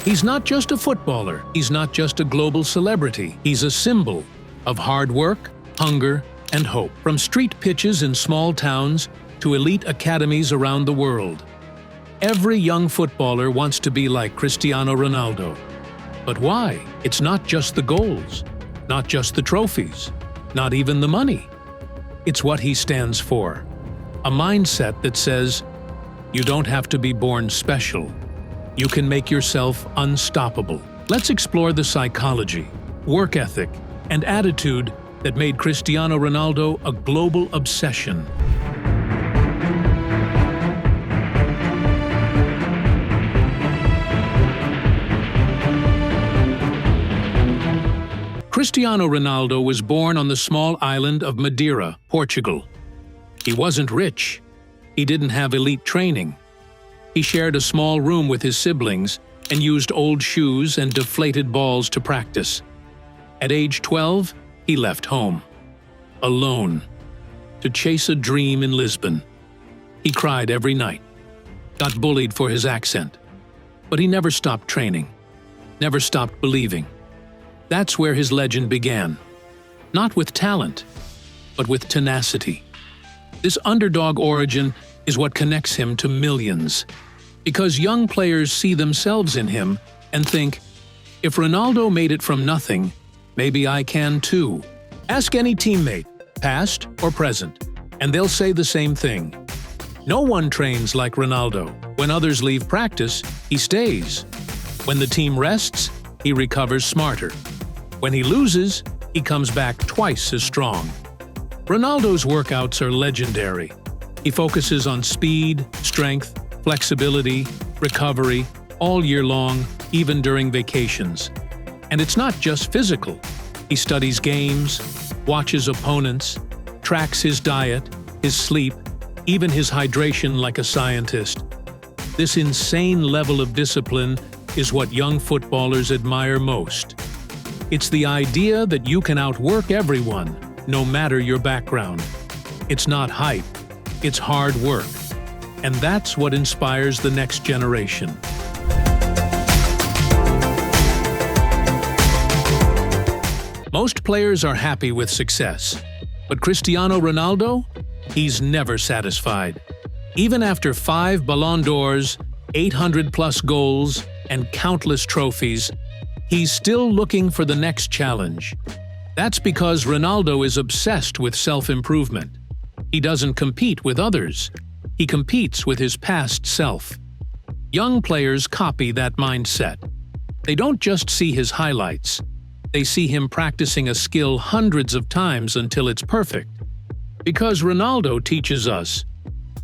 He's not just a footballer, he's not just a global celebrity, he's a symbol of hard work, hunger, and hope. From street pitches in small towns to elite academies around the world, every young footballer wants to be like Cristiano Ronaldo. But why? It's not just the goals, not just the trophies, not even the money. It's what he stands for. A mindset that says, you don't have to be born special. You can make yourself unstoppable. Let's explore the psychology, work ethic, and attitude that made Cristiano Ronaldo a global obsession. Cristiano Ronaldo was born on the small island of Madeira, Portugal. He wasn't rich. He didn't have elite training. He shared a small room with his siblings and used old shoes and deflated balls to practice. At age 12, he left home, alone, to chase a dream in Lisbon. He cried every night, got bullied for his accent, but he never stopped training, never stopped believing. That's where his legend began, not with talent, but with tenacity. This underdog origin is what connects him to millions, because young players see themselves in him and think, if Ronaldo made it from nothing, maybe I can too. Ask any teammate, past or present, and they'll say the same thing. No one trains like Ronaldo. When others leave practice, he stays. When the team rests, he recovers smarter. When he loses, he comes back twice as strong. Ronaldo's workouts are legendary. He focuses on speed, strength, flexibility, recovery, all year long, even during vacations. And it's not just physical. He studies games, watches opponents, tracks his diet, his sleep, even his hydration like a scientist. This insane level of discipline is what young footballers admire most. It's the idea that you can outwork everyone, no matter your background. It's not hype, it's hard work. And that's what inspires the next generation. Most players are happy with success, but Cristiano Ronaldo? He's never satisfied. Even after 5 Ballon d'Ors, 800-plus goals, and countless trophies, he's still looking for the next challenge. That's because Ronaldo is obsessed with self-improvement. He doesn't compete with others. He competes with his past self. Young players copy that mindset. They don't just see his highlights. They see him practicing a skill hundreds of times until it's perfect. Because Ronaldo teaches us,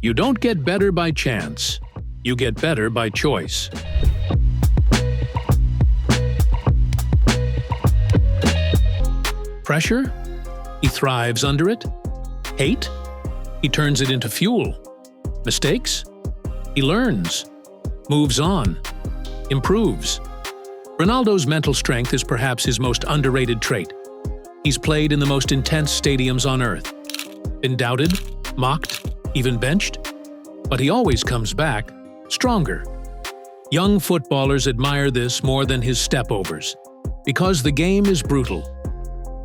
you don't get better by chance, you get better by choice. Pressure? He thrives under it. Hate? He turns it into fuel. Mistakes? He learns, moves on, improves. Ronaldo's mental strength is perhaps his most underrated trait. He's played in the most intense stadiums on earth, been doubted, mocked, even benched, but he always comes back stronger. Young footballers admire this more than his stepovers, because the game is brutal.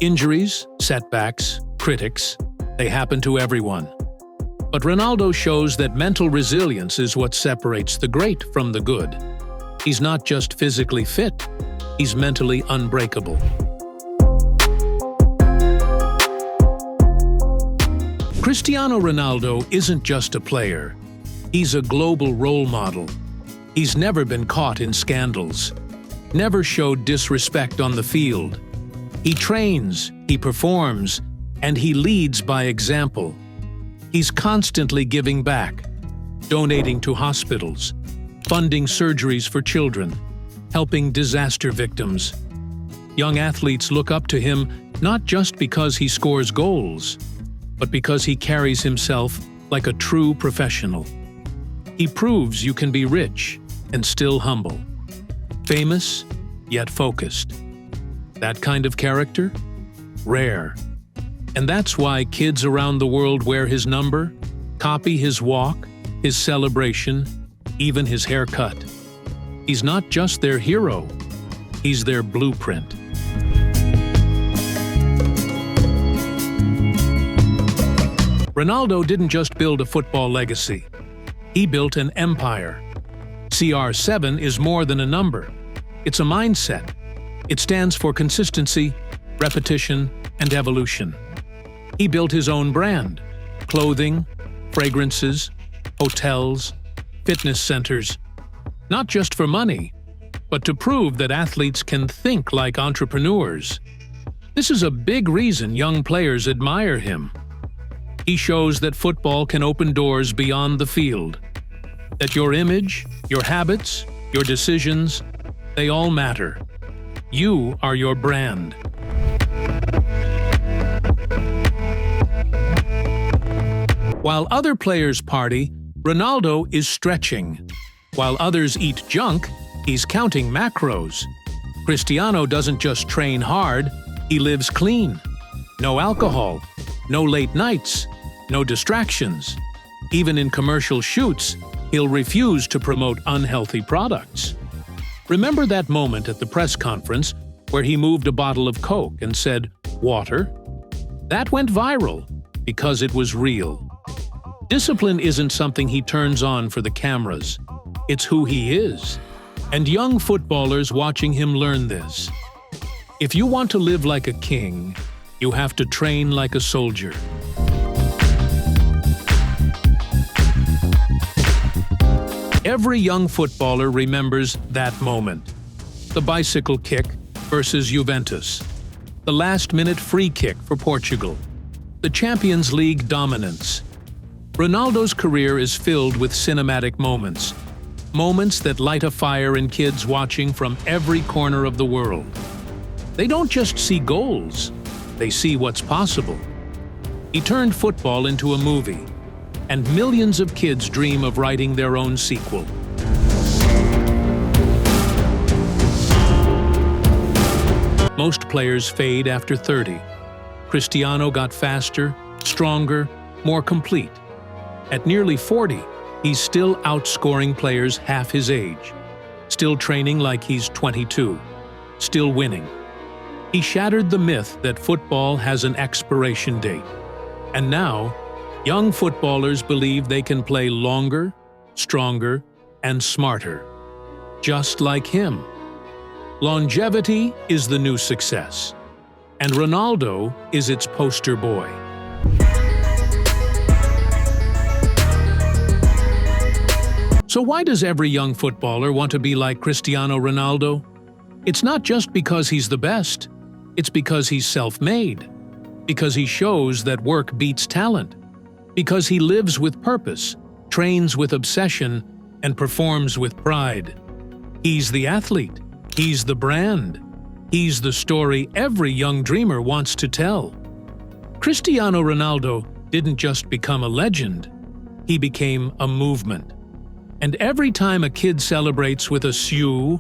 Injuries, setbacks, critics, they happen to everyone. But Ronaldo shows that mental resilience is what separates the great from the good. He's not just physically fit, he's mentally unbreakable. Cristiano Ronaldo isn't just a player. He's a global role model. He's never been caught in scandals, never showed disrespect on the field. He trains, he performs, and he leads by example. He's constantly giving back, donating to hospitals, funding surgeries for children, helping disaster victims. Young athletes look up to him not just because he scores goals, but because he carries himself like a true professional. He proves you can be rich and still humble, famous yet focused. That kind of character? Rare. And that's why kids around the world wear his number, copy his walk, his celebration, even his haircut. He's not just their hero, he's their blueprint. Ronaldo didn't just build a football legacy. He built an empire. CR7 is more than a number. It's a mindset. It stands for consistency, repetition, and evolution. He built his own brand: clothing, fragrances, hotels, fitness centers. Not just for money, but to prove that athletes can think like entrepreneurs. This is a big reason young players admire him. He shows that football can open doors beyond the field, that your image, your habits, your decisions, they all matter. You are your brand. While other players party, Ronaldo is stretching. While others eat junk, he's counting macros. Cristiano doesn't just train hard, he lives clean. No alcohol, no late nights, no distractions. Even in commercial shoots, he'll refuse to promote unhealthy products. Remember that moment at the press conference where he moved a bottle of Coke and said, "Water"? That went viral because it was real. Discipline isn't something he turns on for the cameras. It's who he is. And young footballers watching him learn this. If you want to live like a king, you have to train like a soldier. Every young footballer remembers that moment. The bicycle kick versus Juventus. The last-minute free kick for Portugal. The Champions League dominance. Ronaldo's career is filled with cinematic moments. Moments that light a fire in kids watching from every corner of the world. They don't just see goals, they see what's possible. He turned football into a movie, and millions of kids dream of writing their own sequel. Most players fade after 30. Cristiano got faster, stronger, more complete. At nearly 40, he's still outscoring players half his age, still training like he's 22, still winning. He shattered the myth that football has an expiration date. And now, young footballers believe they can play longer, stronger, and smarter. Just like him. Longevity is the new success, and Ronaldo is its poster boy. So why does every young footballer want to be like Cristiano Ronaldo? It's not just because he's the best. It's because he's self-made. Because he shows that work beats talent. Because he lives with purpose, trains with obsession, and performs with pride. He's the athlete. He's the brand. He's the story every young dreamer wants to tell. Cristiano Ronaldo didn't just become a legend. He became a movement. And every time a kid celebrates with a Siu,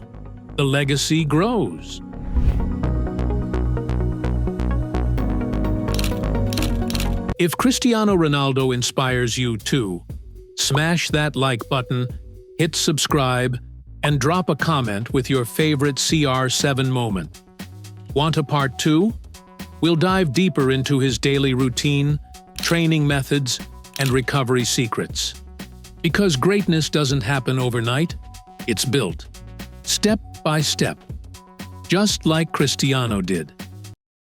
the legacy grows. If Cristiano Ronaldo inspires you too, smash that like button, hit subscribe, and drop a comment with your favorite CR7 moment. Want a part 2? We'll dive deeper into his daily routine, training methods, and recovery secrets. Because greatness doesn't happen overnight, it's built, step by step, just like Cristiano did.